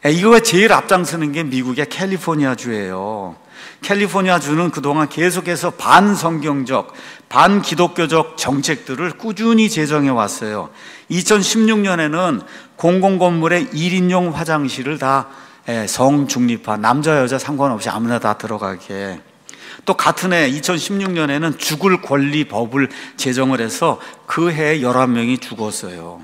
이거가 제일 앞장서는 게 미국의 캘리포니아주예요. 캘리포니아주는 그동안 계속해서 반성경적, 반기독교적 정책들을 꾸준히 제정해 왔어요. 2016년에는 공공건물에 1인용 화장실을 다 성중립화, 남자 여자 상관없이 아무나 다 들어가게. 또 같은 해 2016년에는 죽을 권리 법을 제정을 해서 그 해에 11명이 죽었어요.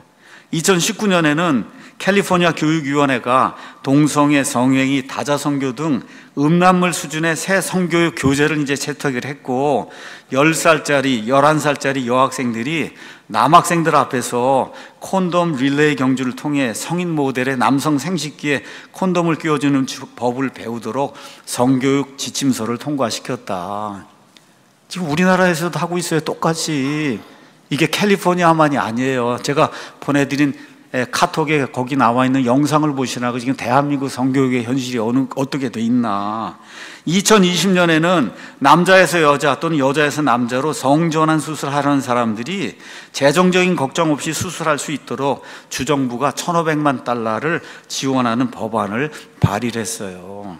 2019년에는 캘리포니아 교육위원회가 동성애, 성행위, 다자성교 등 음란물 수준의 새 성교육 교재를 이제 채택을 했고 10살짜리, 11살짜리 여학생들이 남학생들 앞에서 콘돔 릴레이 경주를 통해 성인 모델의 남성 생식기에 콘돔을 끼워주는 법을 배우도록 성교육 지침서를 통과시켰다. 지금 우리나라에서도 하고 있어요. 똑같이. 이게 캘리포니아만이 아니에요. 제가 보내드린 카톡에 거기 나와 있는 영상을 보시라고 지금 대한민국 성교육의 현실이 어떻게 돼 있나. 2020년에는 남자에서 여자 또는 여자에서 남자로 성전환 수술하려는 사람들이 재정적인 걱정 없이 수술할 수 있도록 주정부가 1,500만 달러를 지원하는 법안을 발의를 했어요.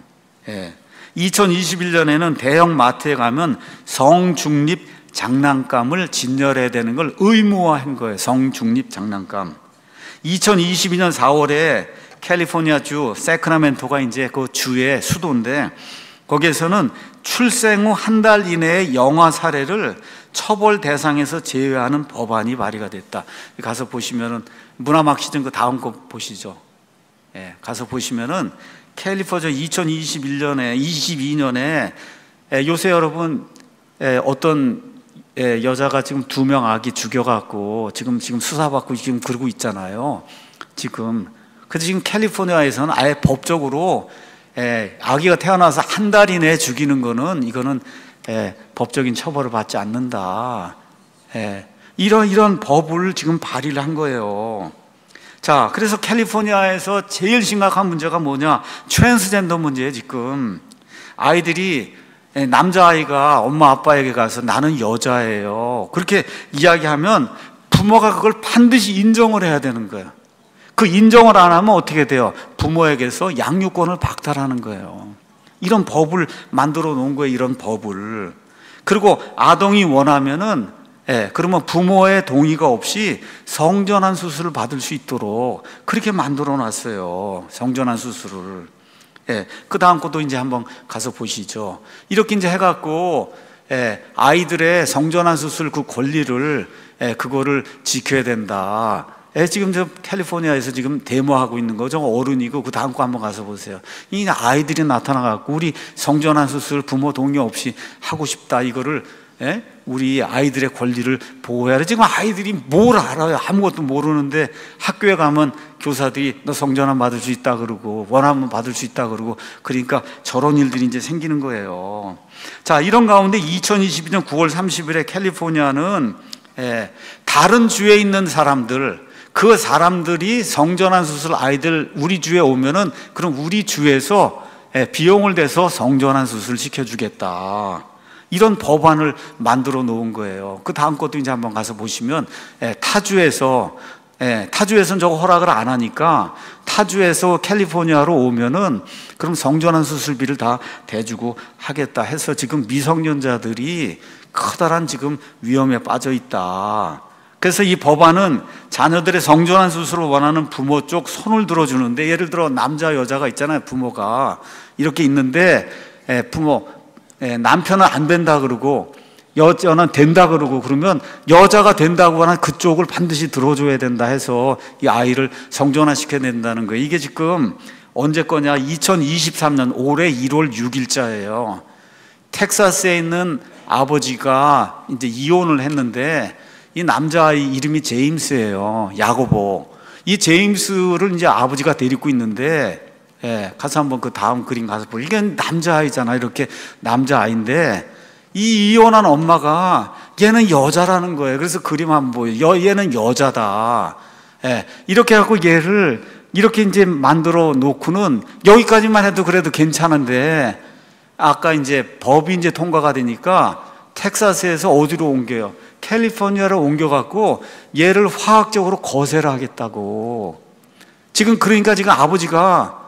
2021년에는 대형 마트에 가면 성중립 장난감을 진열해야 되는 걸 의무화한 거예요. 성중립 장난감. 2022년 4월에 캘리포니아주 세크라멘토가 이제 그 주의 수도인데 거기에서는 출생 후 한 달 이내의 영아 사례를 처벌 대상에서 제외하는 법안이 발의가 됐다. 가서 보시면은 문화막 시즌 그 다음 거 보시죠. 가서 보시면은 캘리포니아 2021년에 22년에 요새 여러분 어떤 여자가 지금 2명 아기 죽여갖고 지금 수사받고 지금 그러고 있잖아요. 지금. 근데 지금 캘리포니아에서는 아예 법적으로 아기가 태어나서 한 달 이내에 죽이는 거는 이거는 법적인 처벌을 받지 않는다. 이런 법을 지금 발의를 한 거예요. 자, 그래서 캘리포니아에서 제일 심각한 문제가 뭐냐? 트랜스젠더 문제예요, 지금. 아이들이 남자아이가 엄마 아빠에게 가서 나는 여자예요 그렇게 이야기하면 부모가 그걸 반드시 인정을 해야 되는 거예요. 그 인정을 안 하면 어떻게 돼요? 부모에게서 양육권을 박탈하는 거예요. 이런 법을 만들어 놓은 거예요. 이런 법을. 그리고 아동이 원하면은 그러면 부모의 동의가 없이 성전환 수술을 받을 수 있도록 그렇게 만들어 놨어요. 성전환 수술을. 그 다음 것도 이제 한번 가서 보시죠. 이렇게 이제 해갖고, 아이들의 성전환 수술 그 권리를, 그거를 지켜야 된다. 지금 저 캘리포니아에서 지금 데모하고 있는 거죠. 어른이고, 그 다음 거 한번 가서 보세요. 이 아이들이 나타나갖고, 우리 성전환 수술 부모 동의 없이 하고 싶다. 이거를, 우리 아이들의 권리를 보호해야 돼. 지금 아이들이 뭘 알아요? 아무것도 모르는데 학교에 가면 교사들이 너 성전환 받을 수 있다 그러고 원하면 받을 수 있다 그러고 그러니까 저런 일들이 이제 생기는 거예요. 자, 이런 가운데 2022년 9월 30일에 캘리포니아는 다른 주에 있는 사람들 그 사람들이 성전환 수술 아이들 우리 주에 오면은 그럼 우리 주에서 비용을 대서 성전환 수술 시켜주겠다. 이런 법안을 만들어 놓은 거예요. 그 다음 것도 이제 한번 가서 보시면 타주에서는 저거 허락을 안 하니까 타주에서 캘리포니아로 오면은 그럼 성전환 수술비를 다 대주고 하겠다 해서 지금 미성년자들이 커다란 지금 위험에 빠져 있다. 그래서 이 법안은 자녀들의 성전환 수술을 원하는 부모 쪽 손을 들어주는데 예를 들어 남자 여자가 있잖아요. 부모가 이렇게 있는데 남편은 안 된다 그러고 여자는 된다 그러고 그러면 여자가 된다고 하는 그쪽을 반드시 들어줘야 된다 해서 이 아이를 성전환 시켜야 된다는 거예요. 이게 지금 언제 거냐? 2023년 올해 1월 6일자예요. 텍사스에 있는 아버지가 이제 이혼을 했는데 이 남자아이 이름이 제임스예요. 야고보. 이 제임스를 이제 아버지가 데리고 있는데 가서 한번 그 다음 그림 가서 보세요. 이게 남자아이잖아. 이렇게 남자아이인데 이 이혼한 엄마가 얘는 여자라는 거예요. 그래서 그림 한번 보여요. 얘는 여자다. 이렇게 해갖고 얘를 이렇게 이제 만들어 놓고는 여기까지만 해도 그래도 괜찮은데 아까 이제 법이 이제 통과가 되니까 텍사스에서 어디로 옮겨요? 캘리포니아로 옮겨갖고 얘를 화학적으로 거세를 하겠다고. 지금 그러니까 지금 아버지가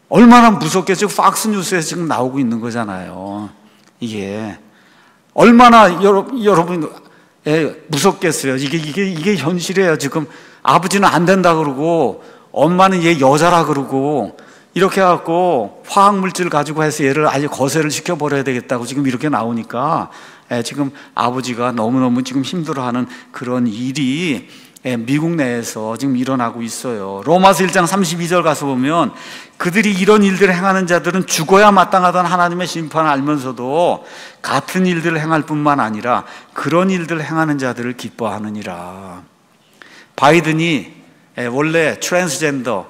얼마나 무섭게 지금 팍스뉴스에서 지금 나오고 있는 거잖아요. 이게 얼마나 여러분 무섭겠어요. 이게 현실이에요. 지금 아버지는 안 된다 그러고 엄마는 얘 여자라 그러고 이렇게 해갖고 화학물질 가지고 해서 얘를 아예 거세를 시켜버려야 되겠다고 지금 이렇게 나오니까 지금 아버지가 너무너무 지금 힘들어하는 그런 일이 미국 내에서 지금 일어나고 있어요. 로마서 1장 32절 가서 보면 그들이 이런 일들을 행하는 자들은 죽어야 마땅하다는 하나님의 심판을 알면서도 같은 일들을 행할 뿐만 아니라 그런 일들을 행하는 자들을 기뻐하느니라. 바이든이 원래 트랜스젠더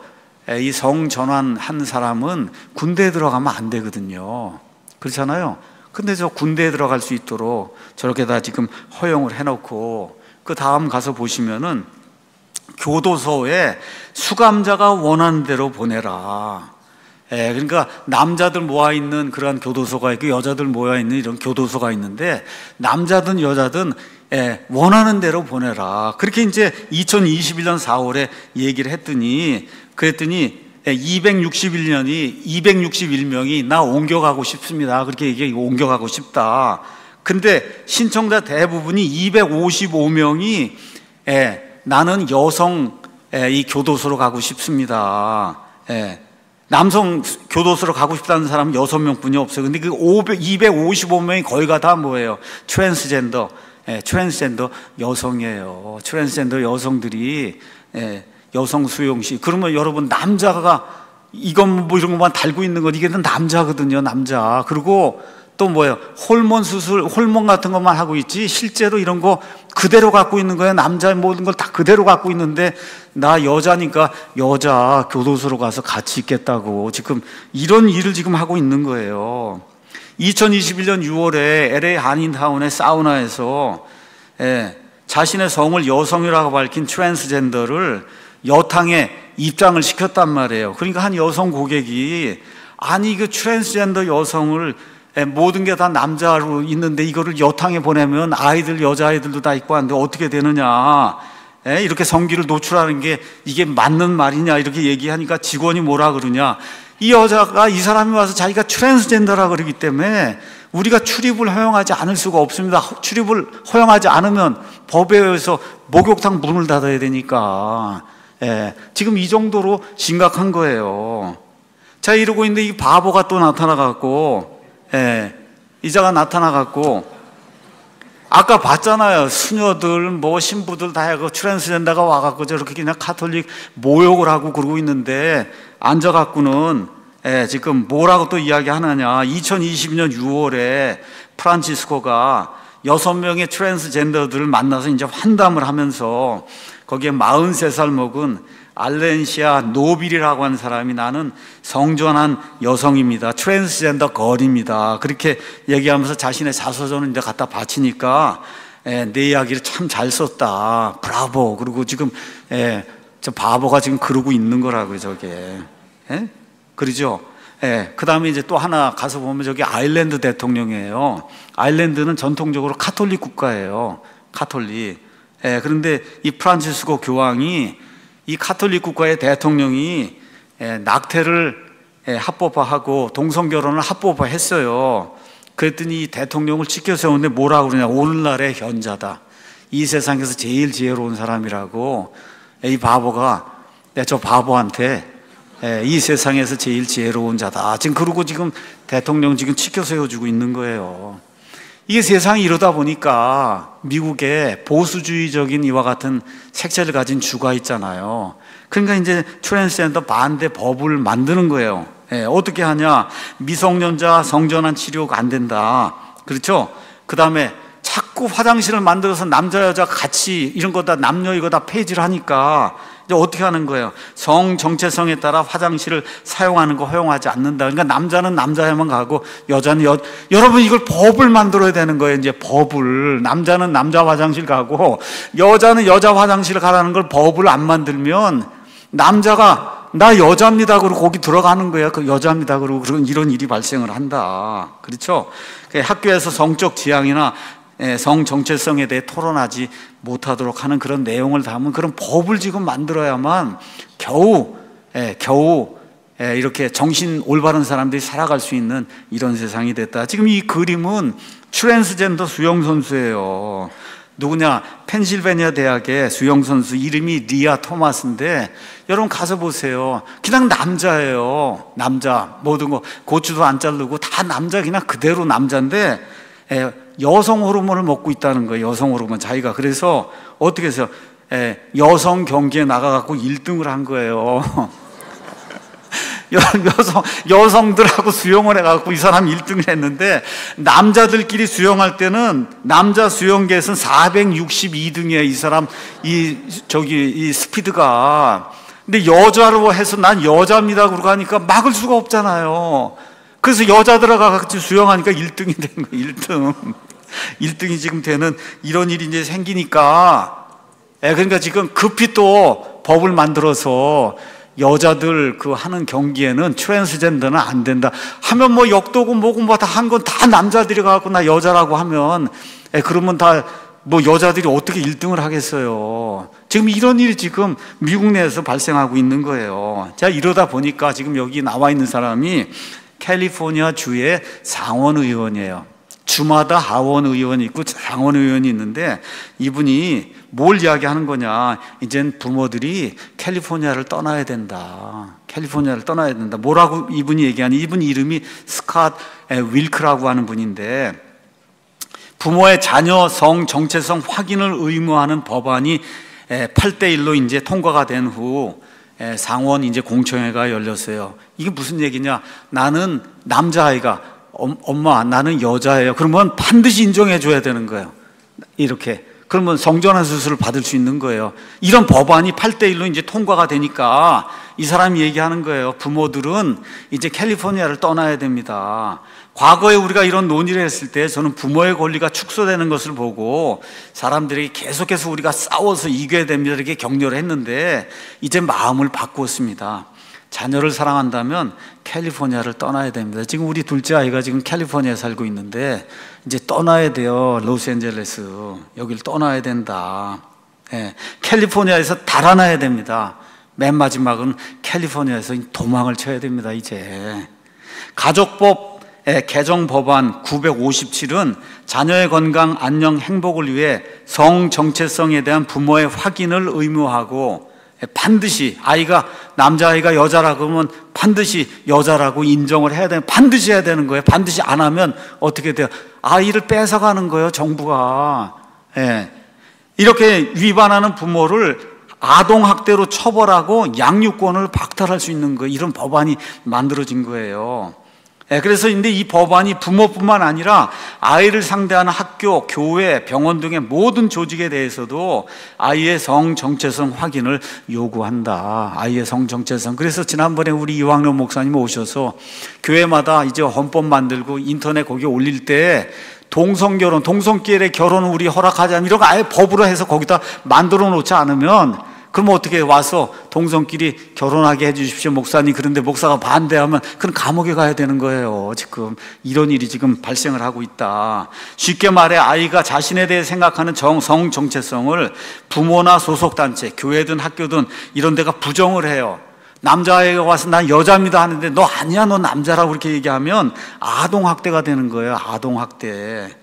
이 성전환한 사람은 군대에 들어가면 안 되거든요. 그렇잖아요. 근데 저 군대에 들어갈 수 있도록 저렇게 다 지금 허용을 해놓고 그 다음 가서 보시면은 교도소에 수감자가 원하는 대로 보내라. 그러니까 남자들 모여있는 그런 교도소가 있고 여자들 모여있는 이런 교도소가 있는데 남자든 여자든 원하는 대로 보내라. 그렇게 이제 2021년 4월에 얘기를 했더니 그랬더니 261명이 나 옮겨가고 싶습니다. 그렇게 얘기해. 옮겨가고 싶다. 근데 신청자 대부분이 255명이 나는 여성 이 교도소로 가고 싶습니다. 남성 교도소로 가고 싶다는 사람은 6명뿐이 없어요. 근데 그 255명이 거의가 다 뭐예요? 트랜스젠더 여성이에요. 트랜스젠더 여성들이 여성 수용시. 그러면 여러분 남자가 이건 뭐 이런 것만 달고 있는 거 이게 남자거든요. 남자. 그리고 또 뭐예요? 호르몬 수술, 호르몬 같은 것만 하고 있지 실제로 이런 거 그대로 갖고 있는 거예요. 남자의 모든 걸 다 그대로 갖고 있는데 나 여자니까 여자 교도소로 가서 같이 있겠다고 지금 이런 일을 지금 하고 있는 거예요. 2021년 6월에 LA 한인타운의 사우나에서 자신의 성을 여성이라고 밝힌 트랜스젠더를 여탕에 입장을 시켰단 말이에요. 그러니까 한 여성 고객이 아니 그 트랜스젠더 여성을 모든 게 다 남자로 있는데 이거를 여탕에 보내면 아이들 여자아이들도 다 있고 하는데 어떻게 되느냐, 이렇게 성기를 노출하는 게 이게 맞는 말이냐 이렇게 얘기하니까 직원이 뭐라 그러냐, 이 여자가 이 사람이 와서 자기가 트랜스젠더라 그러기 때문에 우리가 출입을 허용하지 않을 수가 없습니다. 출입을 허용하지 않으면 법에 의해서 목욕탕 문을 닫아야 되니까 지금 이 정도로 심각한 거예요. 자, 이러고 있는데 이 바보가 또 나타나갖고 이자가 나타나갖고 아까 봤잖아요. 수녀들 뭐 신부들 다 해고 트랜스젠더가 와갖고 저렇게 그냥 카톨릭 모욕을 하고 그러고 있는데 앉아갖고는 지금 뭐라고 또 이야기하느냐. 2022년 6월에 프란치스코가 6명의 트랜스젠더들을 만나서 이제 환담을 하면서 거기에 43살 먹은 알렌시아 노빌이라고 하는 사람이 나는 성전한 여성입니다. 트랜스젠더 걸입니다. 그렇게 얘기하면서 자신의 자서전을 이제 갖다 바치니까 내 이야기를 참 잘 썼다. 브라보. 그리고 지금 저 바보가 지금 그러고 있는 거라고요, 저게. 그러죠? 그 다음에 이제 또 하나 가서 보면 저기 아일랜드 대통령이에요. 아일랜드는 전통적으로 카톨릭 국가예요. 카톨릭. 그런데 이 프란치스코 교황이 이 카톨릭 국가의 대통령이 낙태를 합법화하고 동성결혼을 합법화했어요. 그랬더니 이 대통령을 지켜 세우는데 뭐라고 그러냐. 오늘날의 현자다. 이 세상에서 제일 지혜로운 사람이라고. 이 바보가 저 바보한테 이 세상에서 제일 지혜로운 자다. 지금 그러고 지금 대통령 지금 지켜 세워주고 있는 거예요. 이게 세상이 이러다 보니까 미국에 보수주의적인 이와 같은 색채를 가진 주가 있잖아요. 그러니까 이제 트랜스젠더 반대 법을 만드는 거예요. 어떻게 하냐. 미성년자 성전환 치료가 안 된다. 그렇죠? 그 다음에 자꾸 화장실을 만들어서 남자 여자 같이 이런 거 다 남녀 이거 다 폐지를 하니까 이제 어떻게 하는 거예요? 성 정체성에 따라 화장실을 사용하는 거 허용하지 않는다. 그러니까 남자는 남자야만 가고 여자는 여러분 이걸 법을 만들어야 되는 거예요. 이제 법을. 남자는 남자 화장실 가고 여자는 여자 화장실 가라는 걸 법을 안 만들면 남자가 나 여자입니다 그러고 거기 들어가는 거야. 그 여자입니다 그러고 그런 이런 일이 발생을 한다. 그렇죠? 학교에서 성적 지향이나 성 정체성에 대해 토론하지 못하도록 하는 그런 내용을 담은 그런 법을 지금 만들어야만 겨우 이렇게 정신 올바른 사람들이 살아갈 수 있는 이런 세상이 됐다. 지금 이 그림은 트랜스젠더 수영선수예요. 누구냐? 펜실베니아 대학의 수영선수 이름이 리아 토마스인데 여러분 가서 보세요. 그냥 남자예요. 남자. 모든 거 고추도 안 자르고 다 남자, 그냥 그대로 남자인데 여성 호르몬을 먹고 있다는 거예요. 여성 호르몬 자기가. 그래서 어떻게 해서 여성 경기에 나가갖고 1등을 한 거예요. 여성들하고 수영을 해갖고 이 사람 1등을 했는데, 남자들끼리 수영할 때는 남자 수영계에서는 462등이에요. 이 사람, 이 스피드가. 근데 여자로 해서 난 여자입니다 그러고 하니까 막을 수가 없잖아요. 그래서 여자들하고 같이 수영하니까 1등이 된 거예요. 1등. 1등이 지금 되는 이런 일이 이제 생기니까, 그러니까 지금 급히 또 법을 만들어서 여자들 그 하는 경기에는 트랜스젠더는 안 된다 하면 뭐 역도고 뭐고 뭐 다 한 건 다 남자들이 가고 나 여자라고 하면 그러면 다 뭐 여자들이 어떻게 1등을 하겠어요. 지금 이런 일이 지금 미국 내에서 발생하고 있는 거예요. 자, 이러다 보니까 지금 여기 나와 있는 사람이 캘리포니아 주의 상원 의원이에요. 주마다 하원 의원이 있고 상원 의원이 있는데, 이분이 뭘 이야기하는 거냐? 이젠 부모들이 캘리포니아를 떠나야 된다. 캘리포니아를 떠나야 된다. 뭐라고 이분이 얘기하니? 이분 이름이 스캇 윌크라고 하는 분인데, 부모의 자녀 성 정체성 확인을 의무화하는 법안이 8대1로 이제 통과가 된 후 상원 이제 공청회가 열렸어요. 이게 무슨 얘기냐? 나는 남자아이가 엄마 나는 여자예요. 그러면 반드시 인정해 줘야 되는 거예요. 이렇게. 그러면 성전환 수술을 받을 수 있는 거예요. 이런 법안이 8대1로 이제 통과가 되니까 이 사람이 얘기하는 거예요. 부모들은 이제 캘리포니아를 떠나야 됩니다. 과거에 우리가 이런 논의를 했을 때 저는 부모의 권리가 축소되는 것을 보고 사람들에게 계속해서 우리가 싸워서 이겨야 됩니다 이렇게 격려를 했는데, 이제 마음을 바꾸었습니다. 자녀를 사랑한다면 캘리포니아를 떠나야 됩니다. 지금 우리 둘째 아이가 지금 캘리포니아에 살고 있는데 이제 떠나야 돼요. 로스앤젤레스 여길 떠나야 된다. 캘리포니아에서 달아나야 됩니다. 맨 마지막은 캘리포니아에서 도망을 쳐야 됩니다. 이제 가족법 개정 법안 957은 자녀의 건강, 안녕, 행복을 위해 성 정체성에 대한 부모의 확인을 의무화하고, 반드시 아이가 남자아이가 여자라고 하면 반드시 여자라고 인정을 해야 되는, 반드시 해야 되는 거예요. 반드시 안 하면 어떻게 돼요? 아이를 뺏어가는 거예요, 정부가. 이렇게 위반하는 부모를 아동학대로 처벌하고 양육권을 박탈할 수 있는 거예요. 이런 법안이 만들어진 거예요. 그래서 근데 이 법안이 부모뿐만 아니라 아이를 상대하는 학교, 교회, 병원 등의 모든 조직에 대해서도 아이의 성 정체성 확인을 요구한다. 아이의 성 정체성. 그래서 지난번에 우리 이황래 목사님 오셔서 교회마다 이제 헌법 만들고 인터넷 거기에 올릴 때 동성결혼, 동성끼리 결혼은 우리 허락하지 않으면 이런 거 아예 법으로 해서 거기다 만들어 놓지 않으면, 그럼 어떻게 와서 동성끼리 결혼하게 해주십시오 목사님, 그런데 목사가 반대하면 그럼 감옥에 가야 되는 거예요. 지금 이런 일이 지금 발생을 하고 있다. 쉽게 말해 아이가 자신에 대해 생각하는 성 정체성을 부모나 소속단체, 교회든 학교든 이런 데가 부정을 해요. 남자아이가 와서 난 여자입니다 하는데 너 아니야, 너 남자라고 그렇게 얘기하면 아동학대가 되는 거예요. 아동학대.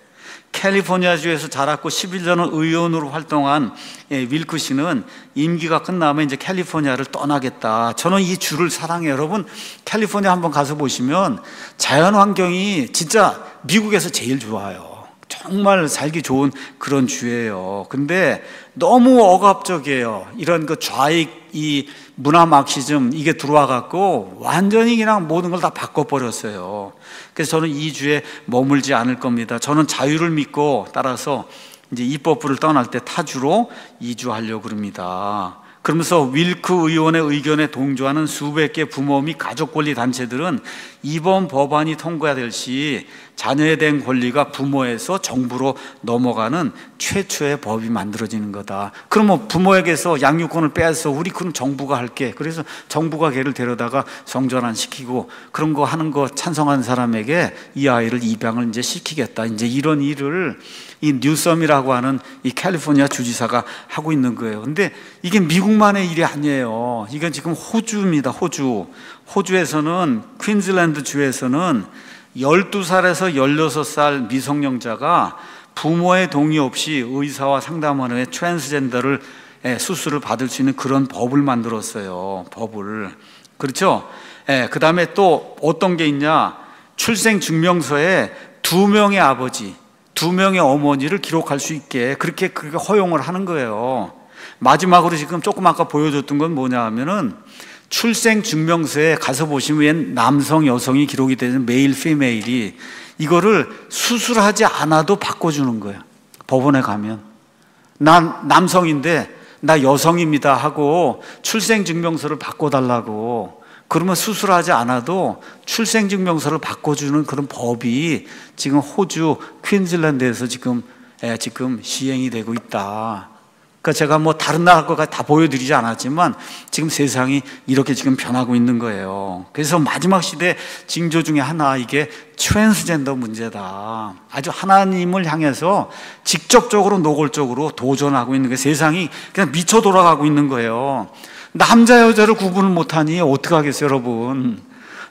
캘리포니아주에서 자랐고 11년을 의원으로 활동한 윌크 씨는 임기가 끝나면 이제 캘리포니아를 떠나겠다. 저는 이 주를 사랑해요. 여러분 캘리포니아 한번 가서 보시면 자연 환경이 진짜 미국에서 제일 좋아요. 정말 살기 좋은 그런 주예요. 근데 너무 억압적이에요. 이런 그 좌익 이 문화 막시즘 이게 들어와 갖고 완전히 그냥 모든 걸 다 바꿔버렸어요. 그래서 저는 이 주에 머물지 않을 겁니다. 저는 자유를 믿고, 따라서 이제 입법부를 떠날 때 타주로 이주하려고 그럽니다. 그러면서 윌크 의원의 의견에 동조하는 수백 개 부모 및 가족 권리 단체들은 이번 법안이 통과될 시 자녀에 대한 권리가 부모에서 정부로 넘어가는 최초의 법이 만들어지는 거다. 그러면 부모에게서 양육권을 빼앗아서 우리 그럼 정부가 할게. 그래서 정부가 걔를 데려다가 성전환 시키고 그런 거 하는 거 찬성하는 사람에게 이 아이를 입양을 이제 시키겠다. 이제 이런 일을 이 뉴섬이라고 하는 이 캘리포니아 주지사가 하고 있는 거예요. 근데 이게 미국 미국만의 일이 아니에요. 이건 지금 호주입니다. 호주에서는 퀸즐랜드 주에서는 12살에서 16살 미성년자가 부모의 동의 없이 의사와 상담원 후에 트랜스젠더를 수술을 받을 수 있는 그런 법을 만들었어요. 법을. 그렇죠? 그 다음에 또 어떤 게 있냐? 출생증명서에 2명의 아버지, 2명의 어머니를 기록할 수 있게 그렇게 허용을 하는 거예요. 마지막으로 지금 조금 아까 보여줬던 건 뭐냐 하면은 출생증명서에 가서 보시면 남성, 여성이 기록이 되는 메일, 피메일이 이거를 수술하지 않아도 바꿔주는 거예요. 법원에 가면 난 남성인데 나 여성입니다 하고 출생증명서를 바꿔달라고, 그러면 수술하지 않아도 출생증명서를 바꿔주는 그런 법이 지금 호주 퀸즐랜드에서 지금 시행이 되고 있다. 그러니까 제가 뭐 다른 나라 거가 다 보여드리지 않았지만 지금 세상이 이렇게 지금 변하고 있는 거예요. 그래서 마지막 시대 징조 중에 하나, 이게 트랜스젠더 문제다. 아주 하나님을 향해서 직접적으로 노골적으로 도전하고 있는 게, 세상이 그냥 미쳐 돌아가고 있는 거예요. 남자 여자를 구분을 못하니 어떡하겠어요 여러분.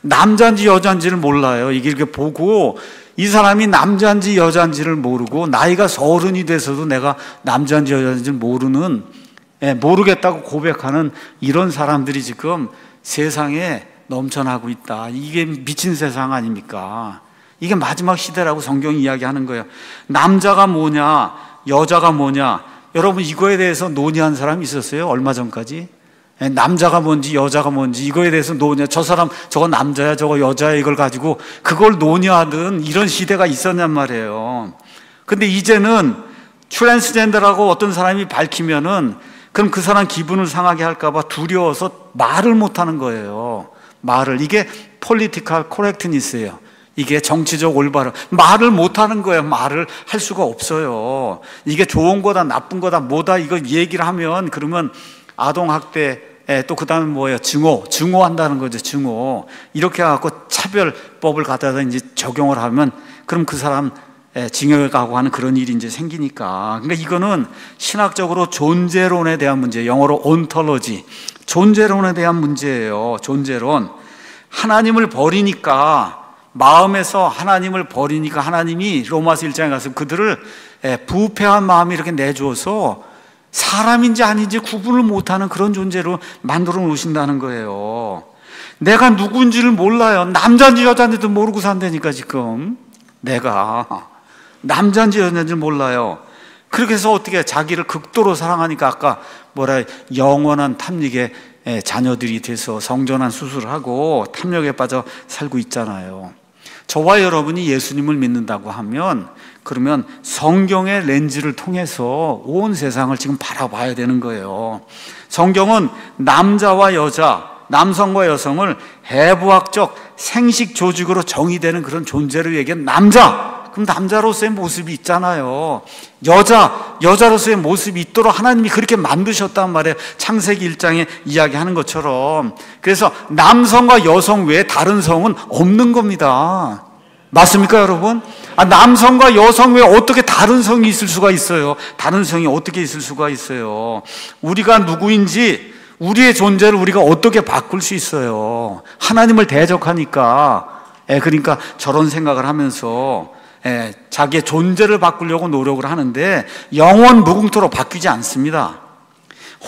남자인지 여자인지를 몰라요. 이게 이렇게 보고 이 사람이 남자인지 여자인지를 모르고 나이가 30이 돼서도 내가 남자인지 여자인지를 모르겠다고 고백하는 이런 사람들이 지금 세상에 넘쳐나고 있다. 이게 미친 세상 아닙니까? 이게 마지막 시대라고 성경이 이야기하는 거예요. 남자가 뭐냐 여자가 뭐냐, 여러분 이거에 대해서 논의한 사람이 있었어요? 얼마 전까지? 남자가 뭔지 여자가 뭔지 이거에 대해서 논의, 저 사람 저거 남자야 저거 여자야 이걸 가지고 그걸 논의하던 이런 시대가 있었냔 말이에요. 근데 이제는 트랜스젠더라고 어떤 사람이 밝히면은 그럼 그 사람 기분을 상하게 할까봐 두려워서 말을 못하는 거예요. 이게 폴리티컬 코렉트니스예요. 이게 정치적 올바름, 말을 못하는 거예요. 말을 할 수가 없어요. 이게 좋은 거다 나쁜 거다 뭐다 이거 얘기를 하면 그러면 아동학대, 또 그 다음에 뭐예요? 증오한다는 거죠. 증오. 이렇게 해갖고 차별법을 갖다가 이제 적용을 하면 그럼 그 사람 징역에 가고 하는 그런 일이 이제 생기니까. 그러니까 이거는 신학적으로 존재론에 대한 문제, 영어로 온톨로지, 존재론에 대한 문제예요. 존재론. 하나님을 버리니까, 마음에서 하나님을 버리니까 하나님이 로마서 1장에 가서 그들을 부패한 마음이 이렇게 내주어서 사람인지 아닌지 구분을 못하는 그런 존재로 만들어 놓으신다는 거예요. 내가 누군지를 몰라요. 남자인지 여자인지도 모르고 산다니까 지금. 내가 남자인지 여자인지 몰라요. 그렇게 해서 어떻게 자기를 극도로 사랑하니까 아까 영원한 탐닉의 자녀들이 돼서 성전환 수술을 하고 탐욕에 빠져 살고 있잖아요. 저와 여러분이 예수님을 믿는다고 하면 그러면 성경의 렌즈를 통해서 온 세상을 지금 바라봐야 되는 거예요. 성경은 남자와 여자, 남성과 여성을 해부학적 생식 조직으로 정의되는 그런 존재를 얘기한 남자, 그럼 남자로서의 모습이 있잖아요. 여자로서의 모습이 있도록 하나님이 그렇게 만드셨단 말이에요. 창세기 1장에 이야기하는 것처럼. 그래서 남성과 여성 외에 다른 성은 없는 겁니다. 맞습니까 여러분? 남성과 여성 외에 어떻게 다른 성이 있을 수가 있어요? 다른 성이 어떻게 있을 수가 있어요? 우리가 누구인지, 우리의 존재를 우리가 어떻게 바꿀 수 있어요? 하나님을 대적하니까. 그러니까 저런 생각을 하면서 자기의 존재를 바꾸려고 노력을 하는데 영원 무궁토로 바뀌지 않습니다.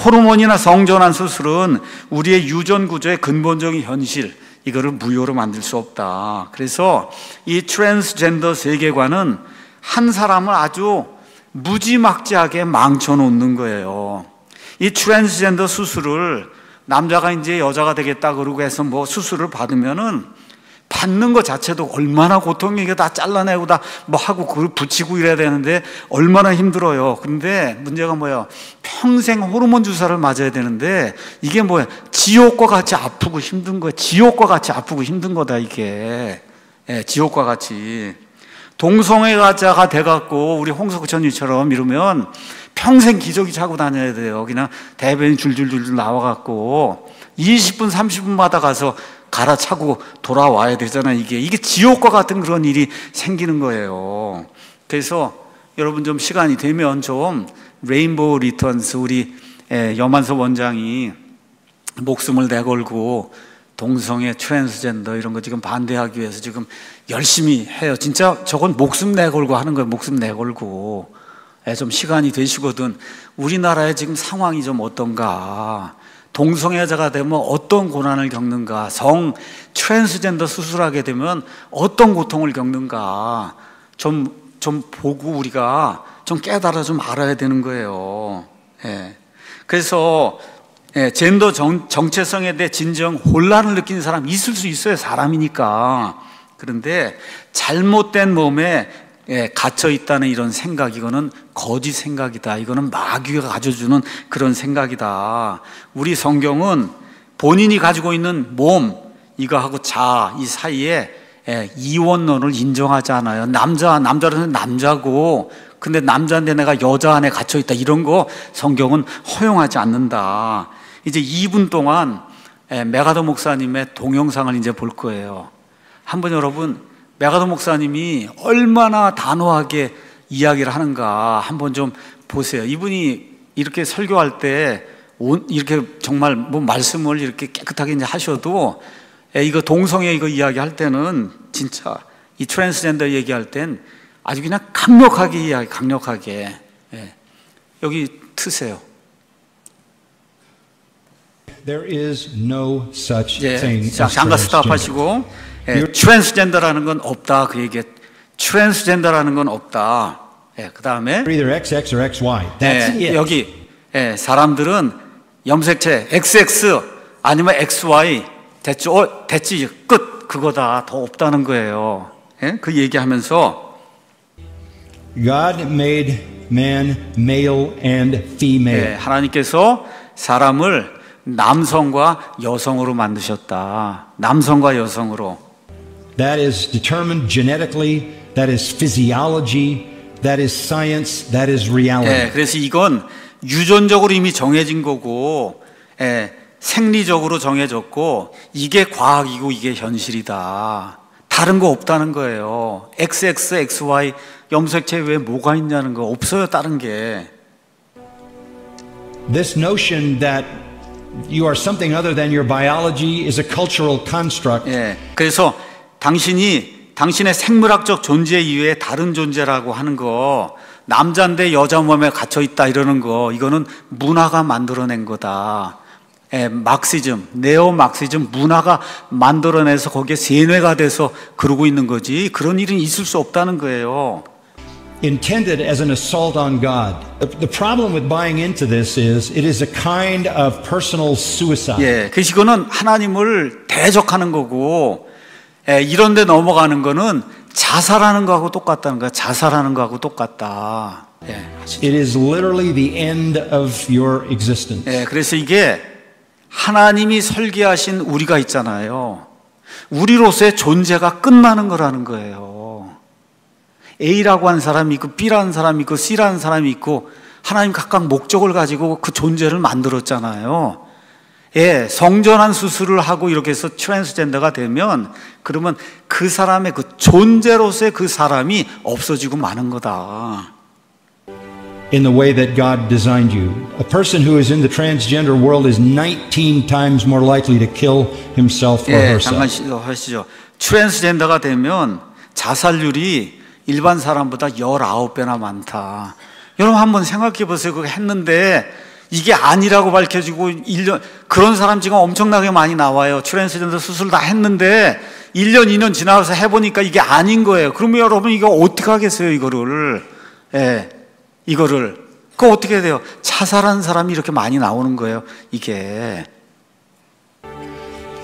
호르몬이나 성전환 수술은 우리의 유전 구조의 근본적인 현실, 이거를 무효로 만들 수 없다. 그래서 이 트랜스젠더 세계관은 한 사람을 아주 무지막지하게 망쳐놓는 거예요. 이 트랜스젠더 수술을 남자가 이제 여자가 되겠다 그러고 해서 뭐 수술을 받으면은 받는 것 자체도 얼마나 고통이게 다 잘라내고 다 뭐 하고 그걸 붙이고 이래야 되는데 얼마나 힘들어요. 그런데 문제가 뭐예요? 평생 호르몬 주사를 맞아야 되는데 이게 뭐예요? 지옥과 같이 아프고 힘든 거예요. 지옥과 같이 아프고 힘든 거다 이게. 지옥과 같이. 동성애자가 돼갖고 우리 홍석천 전이처럼 이러면 평생 기저귀 차고 다녀야 돼요. 그냥 대변이 줄줄줄 나와갖고 20분 30분마다 가서 갈아차고 돌아와야 되잖아요. 이게 지옥과 같은 그런 일이 생기는 거예요. 그래서 여러분 좀 시간이 되면 좀 레인보우 리턴스, 우리 여만섭 원장이 목숨을 내걸고 동성애, 트랜스젠더 이런 거 지금 반대하기 위해서 지금 열심히 해요. 진짜 저건 목숨 내걸고 하는 거예요. 목숨 내걸고. 좀 시간이 되시거든. 우리나라의 지금 상황이 좀 어떤가, 동성애자가 되면 어떤 고난을 겪는가, 트랜스젠더 수술하게 되면 어떤 고통을 겪는가 좀 보고 우리가 좀 깨달아 좀 알아야 되는 거예요. 그래서 젠더 정체성에 대해 진정 혼란을 느끼는 사람 있을 수 있어요. 사람이니까. 그런데 잘못된 몸에 갇혀 있다는 이런 생각, 이거는 거짓 생각이다. 이거는 마귀가 가져주는 그런 생각이다. 우리 성경은 본인이 가지고 있는 몸, 이거하고 자아 이 사이에 이원론을 인정하지 않아요. 남자로는 남자고, 근데 남자인데 내가 여자 안에 갇혀 있다, 이런 거 성경은 허용하지 않는다. 이제 2분 동안 메가더 목사님의 동영상을 이제 볼 거예요. 한번 여러분, 메가더 목사님이 얼마나 단호하게 이야기를 하는가 한번 좀 보세요. 이분이 이렇게 설교할 때 이렇게 정말 뭐 말씀을 이렇게 깨끗하게 이제 하셔도 이거 동성애 이거 이야기할 때는 진짜 이 트랜스젠더 얘기할 땐 아주 그냥 강력하게 강력하게. 여기 트세요. There is no such thing as 잠깐 스탑하시고. 트랜스젠더라는 건 없다, 그 얘기에. 트랜스젠더라는 건 없다. 그 다음에 either XX or XY. That's it. 여기 사람들은 염색체 XX 아니면 XY 됐지 끝, 그거다, 더 없다는 거예요. 그 얘기하면서 God made man male and female. 하나님께서 사람을 남성과 여성으로 만드셨다. 남성과 여성으로. That is determined genetically. That is physiology. That is science. That is reality. 그래서 이건 유전적으로 이미 정해진 거고, 생리적으로 정해졌고, 이게 과학이고 이게 현실이다. 다른 거 없다는 거예요. XX, XY 염색체 외에 뭐가 있냐는 거 없어요. 다른 게. This notion that you are something other than your biology is a cultural construct. 그래서 당신의 생물학적 존재 이외에 다른 존재라고 하는 거, 남자인데 여자 몸에 갇혀 있다 이러는 거, 이거는 문화가 만들어낸 거다. 막시즘, 네오 막시즘 문화가 만들어내서 거기에 세뇌가 돼서 그러고 있는 거지, 그런 일은 있을 수 없다는 거예요. Intended as an assault on God. The problem with buying into this is it is a kind of personal suicide. 그래서 이거는 하나님을 대적하는 거고, 이런 데 넘어가는 거는 자살하는 거하고 똑같다는 거야. 자살하는 거하고 똑같다. It is literally the end of your existence. 그래서 이게 하나님이 설계하신 우리가 있잖아요. 우리로서의 존재가 끝나는 거라는 거예요. A라고 하는 사람이 있고 B라는 사람이 있고 C라는 사람이 있고, 하나님 각각 목적을 가지고 그 존재를 만들었잖아요. 성전환 수술을 하고 이렇게 해서 트랜스젠더가 되면, 그러면 그 사람의 그 존재로서의 그 사람이 없어지고 마는 거다. In the way that God designed you. A person who is in the transgender world is 19 times more likely to kill himself or herself. 잠깐 하시죠. 트랜스젠더가 되면 자살률이 일반 사람보다 19배나 많다. 여러분 한번 생각해 보세요. 그거 했는데 이게 아니라고 밝혀지고 1년, 그런 사람 지금 엄청나게 많이 나와요. 트랜스젠더 수술 다 했는데 1년, 2년 지나서 해보니까 이게 아닌 거예요. 그러면 여러분 이거 어떻게 하겠어요, 이거를. 그거 어떻게 해야 돼요? 자살한 사람이 이렇게 많이 나오는 거예요, 이게.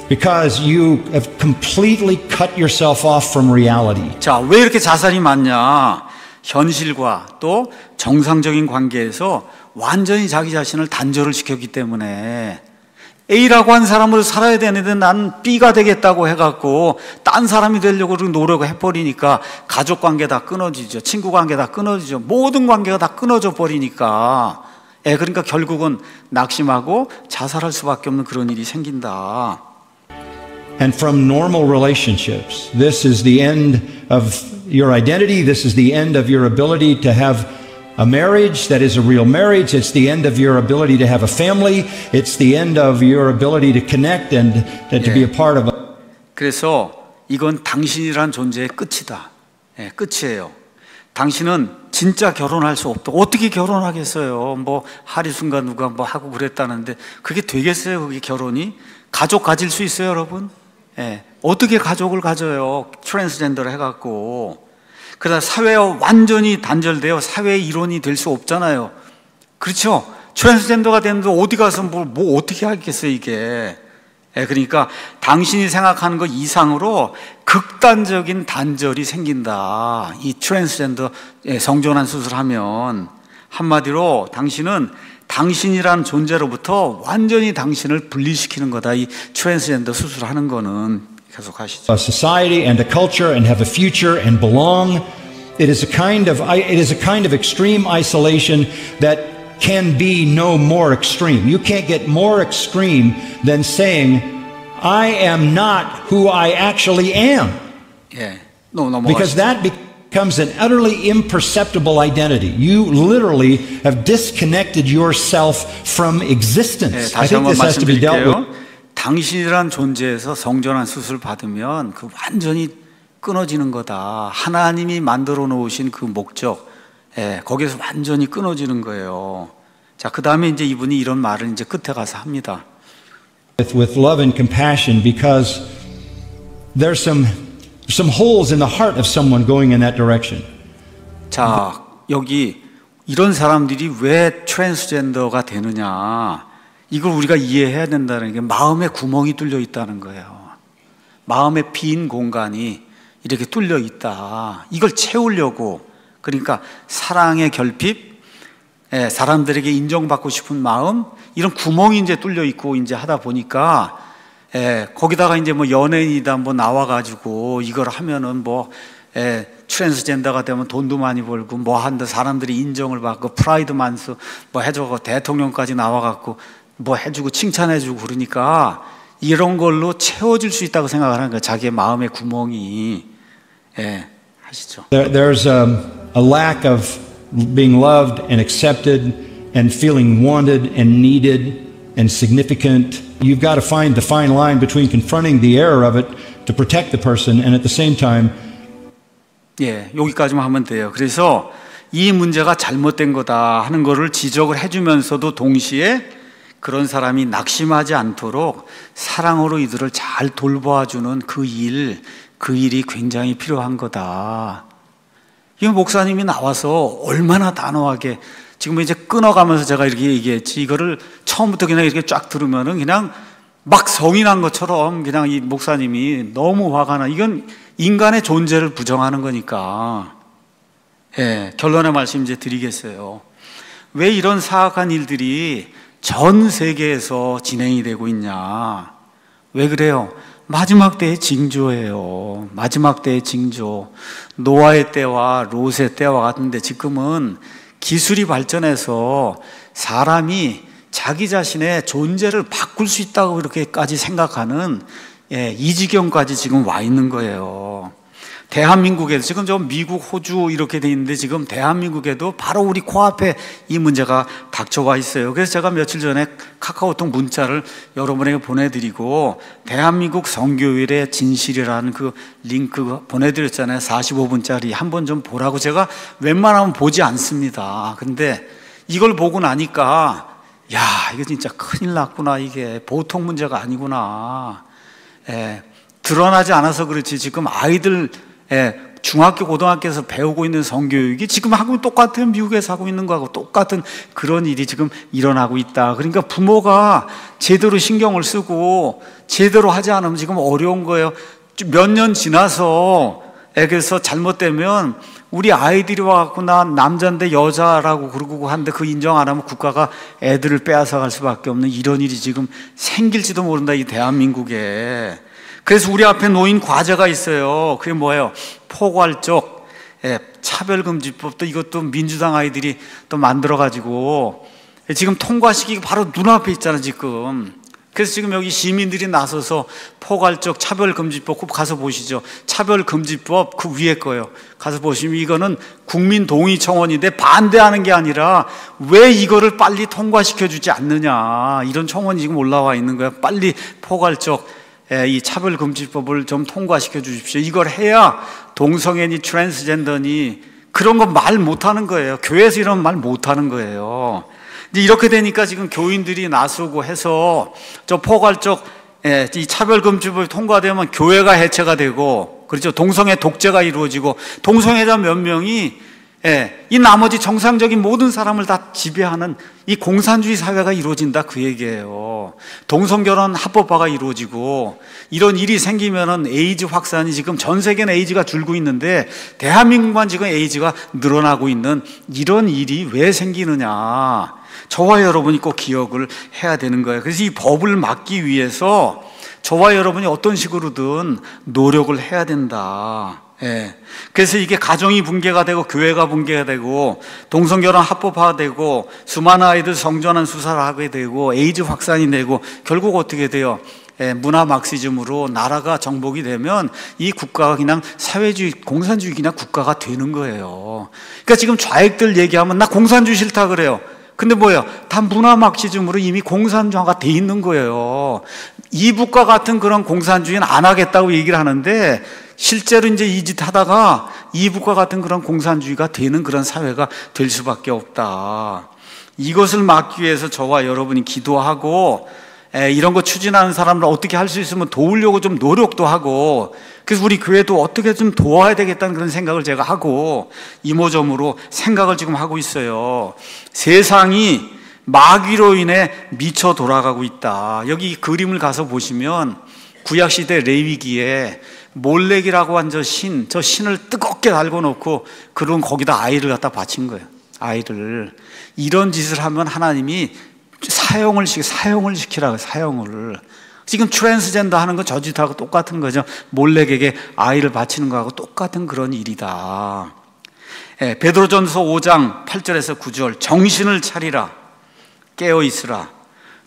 Because you have completely cut yourself off from reality. 자, 왜 이렇게 자살이 많냐? 현실과 또 정상적인 관계에서 완전히 자기 자신을 단절을 시켰기 때문에. A라고 한 사람으로 살아야 되는데 난 B가 되겠다고 해갖고 딴 사람이 되려고 노력을 해버리니까 가족 관계 다 끊어지죠. 친구 관계 다 끊어지죠. 모든 관계가 다 끊어져 버리니까. 그러니까 결국은 낙심하고 자살할 수밖에 없는 그런 일이 생긴다. And from normal relationships, this is the end of your identity. This is the end of your ability to have a marriage that is a real marriage. It's the end of your ability to have a family. It's the end of your ability to connect and to be a part of a. 그래서 이건 당신이란 존재의 끝이다. 예, 끝이에요. 당신은 진짜 결혼할 수 없다. 어떻게 결혼하겠어요? 뭐 하리순간 누가 뭐 하고 그랬다는데 그게 되겠어요? 그게 결혼이? 가족 가질 수 있어요, 여러분? 예, 어떻게 가족을 가져요? 트랜스젠더를 해갖고. 그러다 사회와 완전히 단절돼요. 사회의 일원이 될 수 없잖아요. 그렇죠? 트랜스젠더가 됐는데 어디 가서 뭐 어떻게 하겠어요, 이게? 예, 그러니까 당신이 생각하는 것 이상으로 극단적인 단절이 생긴다. 이 트랜스젠더 성전환 수술하면 한마디로 당신은 당신이란 존재로부터 완전히 당신을 분리시키는 거다. 이 트랜스젠더 수술하는 거는. 계속 하시죠. A society and a culture and have a future and belong. It is a kind of extreme isolation that can be no more extreme. You can't get more extreme than saying, I am not who I actually am. 예, Because that becomes an utterly imperceptible identity. You literally have disconnected yourself from existence. 예, I think this has to be dealt with. 당신이란 존재에서 성전환 수술 받으면 그 완전히 끊어지는 거다. 하나님이 만들어 놓으신 그 목적, 예, 거기에서 완전히 끊어지는 거예요. 자, 그 다음에 이제 이분이 이런 말을 이제 끝에 가서 합니다. With love and compassion, because there's some holes in the heart of someone going in that direction. 자, 여기 이런 사람들이 왜 트랜스젠더가 되느냐? 이걸 우리가 이해해야 된다는 게 마음에 구멍이 뚫려 있다는 거예요. 마음에 빈 공간이 이렇게 뚫려 있다. 이걸 채우려고, 그러니까 사랑의 결핍, 사람들에게 인정받고 싶은 마음, 이런 구멍이 이제 뚫려 있고 이제 하다 보니까, 거기다가 이제 뭐 연예인이다 뭐 나와가지고 이걸 하면은 뭐 트랜스젠더가 되면 돈도 많이 벌고 뭐 한다, 사람들이 인정을 받고 프라이드 만스 뭐 해주고 대통령까지 나와갖고 뭐 해주고 칭찬해주고 그러니까 이런 걸로 채워질 수 있다고 생각하는 거예요. 자기의 마음의 구멍이. 예, 하시죠. There's a lack of being loved and accepted and feeling wanted and needed and significant. You've got to find the fine line between confronting the error of it to protect the person and at the same time. 예, 여기까지만 하면 돼요. 그래서 이 문제가 잘못된 거다 하는 거를 지적을 해주면서도 동시에 그런 사람이 낙심하지 않도록 사랑으로 이들을 잘 돌봐주는 그 일이 굉장히 필요한 거다. 이 목사님이 나와서 얼마나 단호하게, 지금 이제 끊어가면서 제가 이렇게 얘기했지, 이거를 처음부터 그냥 이렇게 쫙 들으면은 그냥 막 성이 난 것처럼 그냥 이 목사님이 너무 화가 나. 이건 인간의 존재를 부정하는 거니까. 예, 결론의 말씀 이제 드리겠어요. 왜 이런 사악한 일들이 전 세계에서 진행이 되고 있냐? 왜 그래요? 마지막 때의 징조예요. 마지막 때의 징조. 노아의 때와 롯의 때와 같은데 지금은 기술이 발전해서 사람이 자기 자신의 존재를 바꿀 수 있다고 그렇게까지 생각하는, 이 지경까지 지금 와 있는 거예요. 대한민국에도 지금 저 미국, 호주 이렇게 돼 있는데 지금 대한민국에도 바로 우리 코앞에 이 문제가 닥쳐와 있어요. 그래서 제가 며칠 전에 카카오톡 문자를 여러분에게 보내드리고 대한민국 선교일의 진실이라는 그 링크 보내드렸잖아요. 45분짜리 한번 좀 보라고. 제가 웬만하면 보지 않습니다. 근데 이걸 보고 나니까 야, 이거 진짜 큰일 났구나. 이게 보통 문제가 아니구나. 드러나지 않아서 그렇지 지금 아이들 중학교, 고등학교에서 배우고 있는 성교육이 지금 하고 똑같은, 미국에서 하고 있는 거하고 똑같은 그런 일이 지금 일어나고 있다. 그러니까 부모가 제대로 신경을 쓰고 제대로 하지 않으면 지금 어려운 거예요. 몇 년 지나서 그래서 잘못되면 우리 아이들이 와갖고 나 남자인데 여자라고 그러고 하는데 그 인정 안 하면 국가가 애들을 빼앗아 갈 수밖에 없는 이런 일이 지금 생길지도 모른다, 이 대한민국에. 그래서 우리 앞에 놓인 과제가 있어요. 그게 뭐예요? 포괄적 차별금지법도 이것도 민주당 아이들이 또 만들어가지고 지금 통과시키기 바로 눈앞에 있잖아요, 지금. 그래서 지금 여기 시민들이 나서서 포괄적 차별금지법 가서 보시죠. 차별금지법 그 위에 거요. 가서 보시면 이거는 국민동의청원인데 반대하는 게 아니라 왜 이거를 빨리 통과시켜주지 않느냐, 이런 청원이 지금 올라와 있는 거예요. 빨리 포괄적 이 차별금지법을 좀 통과시켜 주십시오. 이걸 해야 동성애니 트랜스젠더니 그런 거 말 못하는 거예요. 교회에서 이런 말 못하는 거예요. 이제 이렇게 되니까 지금 교인들이 나서고 해서 저 포괄적 이 차별금지법이 통과되면 교회가 해체가 되고, 그렇죠, 동성애 독재가 이루어지고 동성애자 몇 명이 이 나머지 정상적인 모든 사람을 다 지배하는 이 공산주의 사회가 이루어진다, 그 얘기예요. 동성결혼 합법화가 이루어지고 이런 일이 생기면은 에이즈 확산이, 지금 전 세계는 에이즈가 줄고 있는데 대한민국만 지금 에이즈가 늘어나고 있는 이런 일이 왜 생기느냐, 저와 여러분이 꼭 기억을 해야 되는 거예요. 그래서 이 법을 막기 위해서 저와 여러분이 어떤 식으로든 노력을 해야 된다. 그래서 이게 가정이 붕괴가 되고 교회가 붕괴가 되고 동성결혼 합법화되고 수많은 아이들 성전환 수사를 하게 되고 에이즈 확산이 되고 결국 어떻게 돼요? 문화 막시즘으로 나라가 정복이 되면 이 국가가 그냥 사회주의, 공산주의 그냥 국가가 되는 거예요. 그러니까 지금 좌익들 얘기하면 나 공산주의 싫다 그래요. 근데 뭐예요? 다 문화 막시즘으로 이미 공산주의가 돼 있는 거예요. 이북과 같은 그런 공산주의는 안 하겠다고 얘기를 하는데 실제로 이제 이 짓 하다가 이북과 같은 그런 공산주의가 되는 그런 사회가 될 수밖에 없다. 이것을 막기 위해서 저와 여러분이 기도하고 이런 거 추진하는 사람을 어떻게 할 수 있으면 도우려고 좀 노력도 하고, 그래서 우리 교회도 어떻게 좀 도와야 되겠다는 그런 생각을 제가 하고 이모저모로 생각을 지금 하고 있어요. 세상이 마귀로 인해 미쳐 돌아가고 있다. 여기 그림을 가서 보시면 구약시대 레위기에 몰렉이라고 한 저 신을 뜨겁게 달고 놓고 그런 거기다 아이를 갖다 바친 거예요. 아이를. 이런 짓을 하면 하나님이 사형을 시키라고, 사형을. 지금 트랜스젠더 하는 건 저 짓하고 똑같은 거죠. 몰렉에게 아이를 바치는 거하고 똑같은 그런 일이다. 베드로전서 5장 8절에서 9절, 정신을 차리라, 깨어 있으라.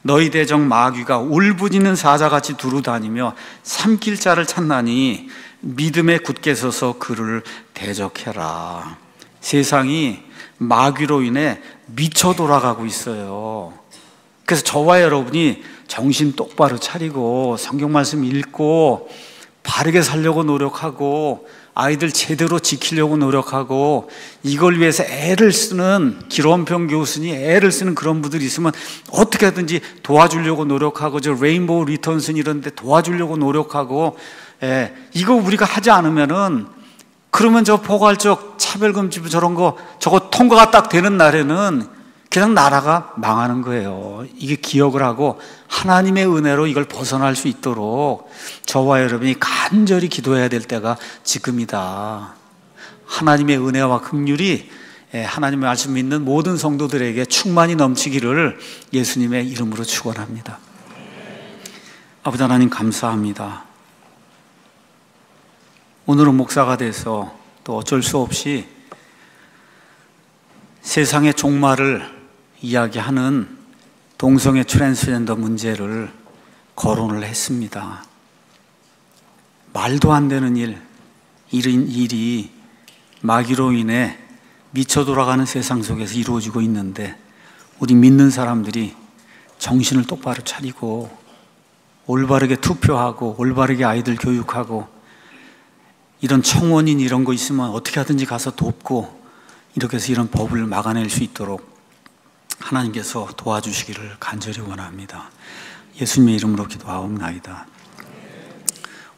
너희 대적 마귀가 울부짖는 사자같이 두루다니며 삼킬 자를 찾나니 믿음에 굳게 서서 그를 대적해라. 세상이 마귀로 인해 미쳐 돌아가고 있어요. 그래서 저와 여러분이 정신 똑바로 차리고 성경 말씀 읽고 바르게 살려고 노력하고 아이들 제대로 지키려고 노력하고 이걸 위해서 애를 쓰는, 기론평 교수니 애를 쓰는 그런 분들이 있으면 어떻게 하든지 도와주려고 노력하고, 저 레인보우 리턴슨 이런 데 도와주려고 노력하고, 이거 우리가 하지 않으면은, 그러면 저 포괄적 차별금지법 저런 거 저거 통과가 딱 되는 날에는 그냥 나라가 망하는 거예요. 이게 기억을 하고 하나님의 은혜로 이걸 벗어날 수 있도록 저와 여러분이 간절히 기도해야 될 때가 지금이다. 하나님의 은혜와 긍휼이 하나님의 말씀 믿는 모든 성도들에게 충만히 넘치기를 예수님의 이름으로 축원합니다. 아버지 하나님 감사합니다. 오늘은 목사가 돼서 또 어쩔 수 없이 세상의 종말을 이야기하는 동성애 트랜스젠더 문제를 거론을 했습니다. 말도 안 되는 일이 마귀로 인해 미쳐 돌아가는 세상 속에서 이루어지고 있는데 우리 믿는 사람들이 정신을 똑바로 차리고 올바르게 투표하고 올바르게 아이들 교육하고 이런 청원인 이런 거 있으면 어떻게 하든지 가서 돕고 이렇게 해서 이런 법을 막아낼 수 있도록 하나님께서 도와주시기를 간절히 원합니다. 예수님의 이름으로 기도하옵나이다.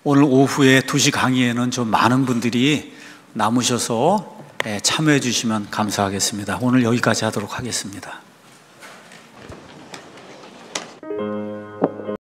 오늘 오후에 2시 강의에는 좀 많은 분들이 남으셔서 참여해 주시면 감사하겠습니다. 오늘 여기까지 하도록 하겠습니다.